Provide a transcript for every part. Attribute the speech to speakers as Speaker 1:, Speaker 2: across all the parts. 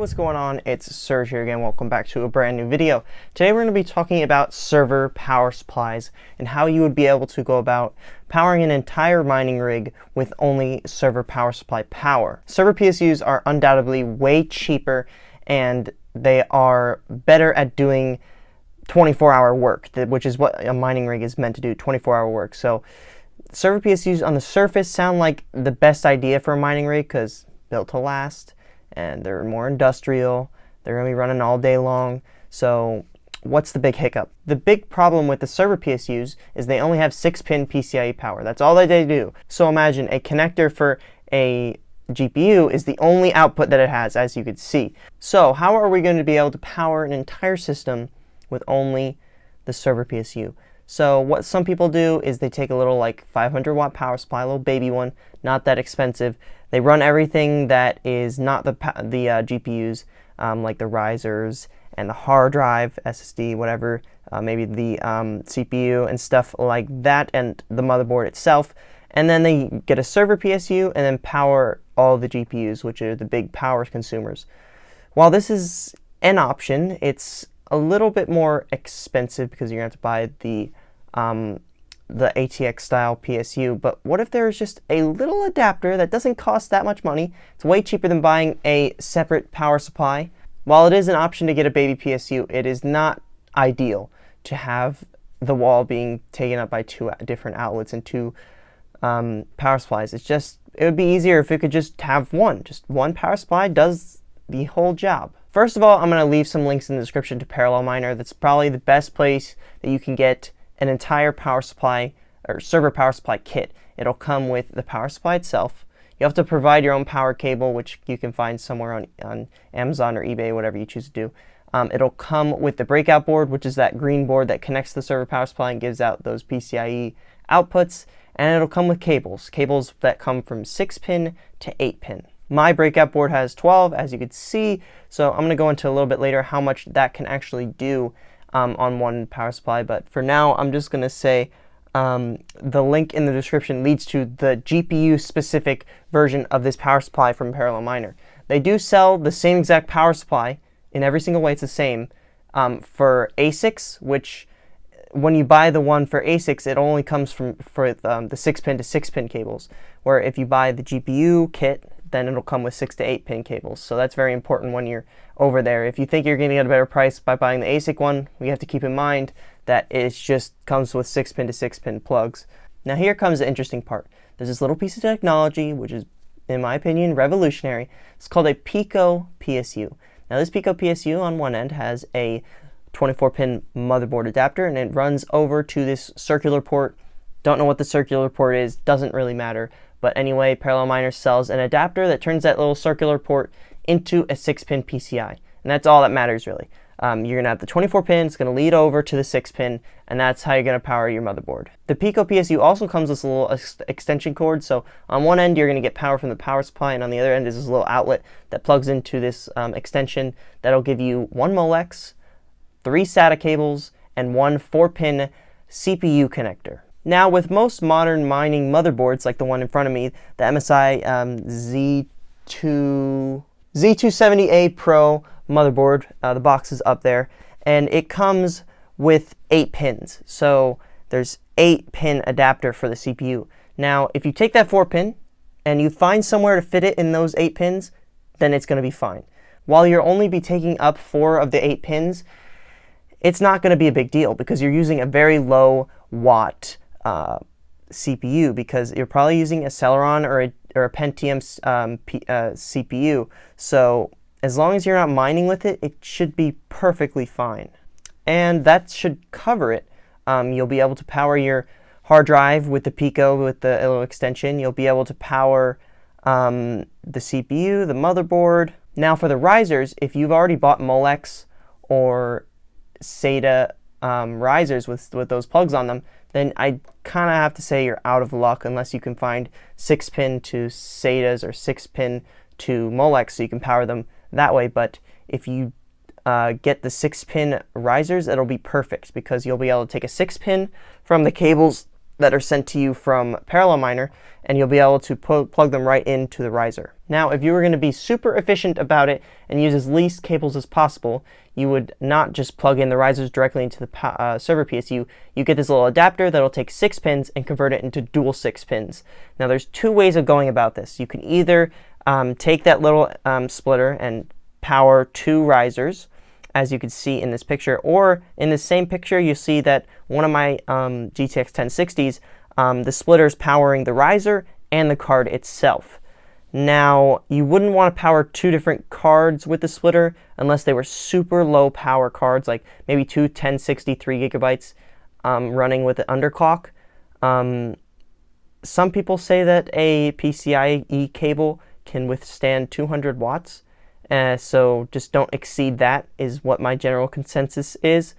Speaker 1: what's going on? It's Serge here again. Welcome back to a brand new video. Today we're going to be talking about server power supplies and how you would be able to go about powering an entire mining rig with only server power supply power. Server PSUs are undoubtedly way cheaper and they are better at doing 24-hour work, which is what a mining rig is meant to do, 24-hour work. So server PSUs on the surface sound like the best idea for a mining rig because built to last, and they're more industrial. They're going to be running all day long. So what's the big hiccup? The big problem with the server PSUs is they only have 6-pin PCIe power. That's all that they do. So imagine a connector for a GPU is the only output that it has, as you could see. So how are we going to be able to power an entire system with only the server PSU? So what some people do is they take a little like 500-watt power supply, a little baby one, not that expensive. They run everything that is not the GPUs, like the risers and the hard drive, SSD, whatever, maybe the CPU and stuff like that, and the motherboard itself. And then they get a server PSU and then power all the GPUs, which are the big power consumers. While this is an option, it's a little bit more expensive because you're going to have to buy the ATX style PSU. But what if there's just a little adapter that doesn't cost that much money? It's way cheaper than buying a separate power supply. While it is an option to get a baby PSU, it is not ideal to have the wall being taken up by two different outlets and two power supplies. It would be easier if it could just have one. Just one power supply does the whole job. First of all, I'm going to leave some links in the description to Parallel Miner. That's probably the best place that you can get an entire power supply or server power supply kit. It'll come with the power supply itself. You have to provide your own power cable, which you can find somewhere on Amazon or eBay, whatever you choose to do. It'll come with the breakout board, which is that green board that connects to the server power supply and gives out those PCIe outputs. And it'll come with cables that come from 6-pin to 8-pin. My breakout board has 12, as you can see, so I'm going to go into a little bit later how much that can actually do on one power supply. But for now, I'm just going to say the link in the description leads to the GPU-specific version of this power supply from Parallel Miner. They do sell the same exact power supply in every single way. It's the same for ASICs, which when you buy the one for ASICs, it only comes for the 6-pin to 6-pin cables, where if you buy the GPU kit, then it'll come with 6 to 8-pin cables. So that's very important when you're over there. If you think you're going to get a better price by buying the ASIC one, you have to keep in mind that it just comes with 6-pin to 6-pin plugs. Now here comes the interesting part. There's this little piece of technology, which is, in my opinion, revolutionary. It's called a Pico PSU. Now this Pico PSU on one end has a 24-pin motherboard adapter, and it runs over to this circular port. Don't know what the circular port is, doesn't really matter. But anyway, Parallel Miner sells an adapter that turns that little circular port into a 6-pin PCI. And that's all that matters, really. You're going to have the 24-pin, it's going to lead over to the 6-pin, and that's how you're going to power your motherboard. The Pico PSU also comes with a little extension cord. So on one end, you're going to get power from the power supply, and on the other end is this little outlet that plugs into this extension that'll give you 1 Molex, 3 SATA cables, and 1 4-pin CPU connector. Now, with most modern mining motherboards, like the one in front of me, the MSI Z270A Pro motherboard, the box is up there, and it comes with 8 pins. So there's 8-pin adapter for the CPU. Now, if you take that 4-pin and you find somewhere to fit it in those 8 pins, then it's going to be fine. While you'll only be taking up 4 of the 8 pins, it's not going to be a big deal because you're using a very low watt CPU, because you're probably using a Celeron or a Pentium CPU. So as long as you're not mining with it, it should be perfectly fine. And that should cover it. You'll be able to power your hard drive with the Pico with the little extension. You'll be able to power the CPU, the motherboard. Now for the risers, if you've already bought Molex or SATA risers with those plugs on them, then I kind of have to say you're out of luck unless you can find 6-pin to SATAs or 6-pin to Molex so you can power them that way. But if you get the 6-pin risers, it'll be perfect because you'll be able to take a 6-pin from the cables that are sent to you from Parallel Miner, and you'll be able to plug them right into the riser. Now, if you were going to be super efficient about it and use as least cables as possible, you would not just plug in the risers directly into the server PSU. You get this little adapter that'll take 6 pins and convert it into dual 6 pins. Now, there's 2 ways of going about this. You can either take that little splitter and power 2 risers, as you can see in this picture, or in the same picture you see that one of my GTX 1060s, the splitter is powering the riser and the card itself. Now, you wouldn't want to power 2 different cards with the splitter unless they were super low power cards, like maybe 2 1060 3GB running with an underclock. Some people say that a PCIe cable can withstand 200 watts. So just don't exceed that, is what my general consensus is.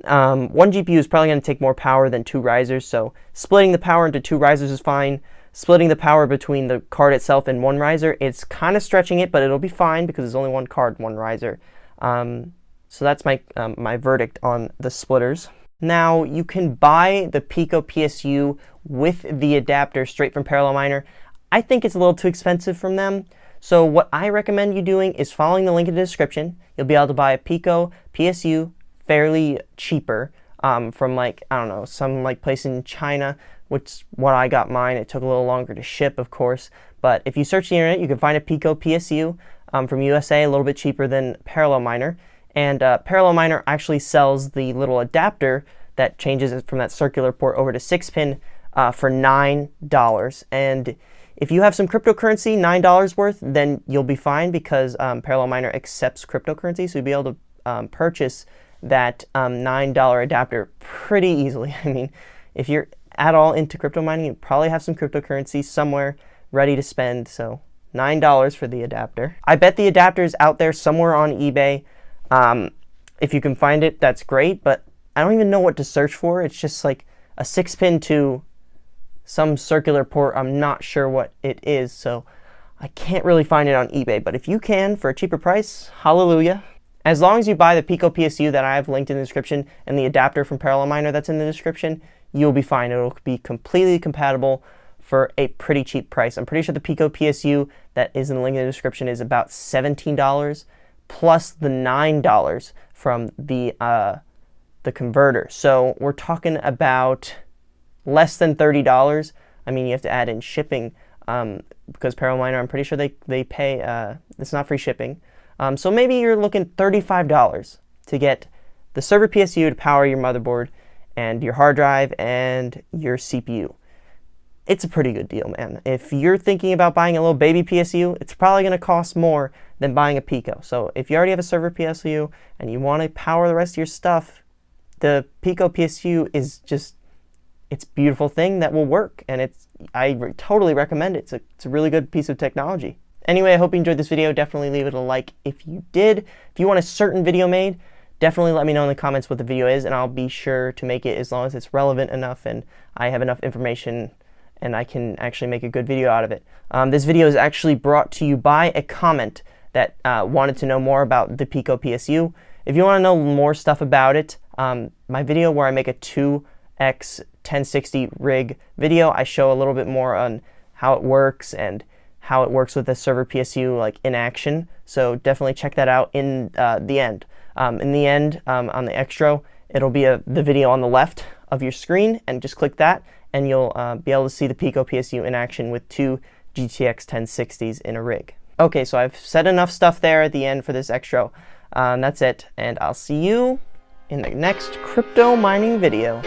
Speaker 1: One GPU is probably going to take more power than 2 risers, so splitting the power into 2 risers is fine. Splitting the power between the card itself and 1 riser, it's kind of stretching it, but it'll be fine because there's only 1 card, 1 riser. So that's my verdict on the splitters. Now, you can buy the Pico PSU with the adapter straight from Parallel Miner. I think it's a little too expensive from them. So what I recommend you doing is following the link in the description. You'll be able to buy a Pico PSU fairly cheaper from, like, I don't know, some like place in China, which is what I got mine. It took a little longer to ship, of course. But if you search the internet, you can find a Pico PSU from USA, a little bit cheaper than Parallel Miner. And Parallel Miner actually sells the little adapter that changes it from that circular port over to 6-pin for $9. And if you have some cryptocurrency, $9 worth, then you'll be fine because Parallel Miner accepts cryptocurrency, so you'll be able to purchase that $9 adapter pretty easily. I mean, if you're at all into crypto mining, you probably have some cryptocurrency somewhere ready to spend, so $9 for the adapter. I bet the adapter is out there somewhere on eBay. If you can find it, that's great, but I don't even know what to search for. It's just like a 6-pin to some circular port. I'm not sure what it is, so I can't really find it on eBay. But if you can, for a cheaper price, hallelujah. As long as you buy the Pico PSU that I have linked in the description and the adapter from Parallel Miner that's in the description, you'll be fine. It'll be completely compatible for a pretty cheap price. I'm pretty sure the Pico PSU that is in the link in the description is about $17 plus the $9 from the converter. So we're talking about less than $30. I mean, you have to add in shipping because Parallel Miner, I'm pretty sure they pay, it's not free shipping. So maybe you're looking $35 to get the server PSU to power your motherboard and your hard drive and your CPU. It's a pretty good deal, man. If you're thinking about buying a little baby PSU, it's probably going to cost more than buying a Pico. So if you already have a server PSU and you want to power the rest of your stuff, the Pico PSU is just, it's a beautiful thing that will work, and I totally recommend it. It's a really good piece of technology. Anyway, I hope you enjoyed this video. Definitely leave it a like if you did. If you want a certain video made, definitely let me know in the comments what the video is, and I'll be sure to make it as long as it's relevant enough and I have enough information and I can actually make a good video out of it. This video is actually brought to you by a comment that wanted to know more about the Pico PSU. If you want to know more stuff about it, my video where I make a 2x 1060 rig video, I show a little bit more on how it works and how it works with the server PSU like in action. So definitely check that out in the end. In the end, on the extra, it'll be the video on the left of your screen, and just click that and you'll be able to see the Pico PSU in action with 2 GTX 1060s in a rig. Okay, so I've said enough stuff there at the end for this extra. That's it, and I'll see you in the next crypto mining video.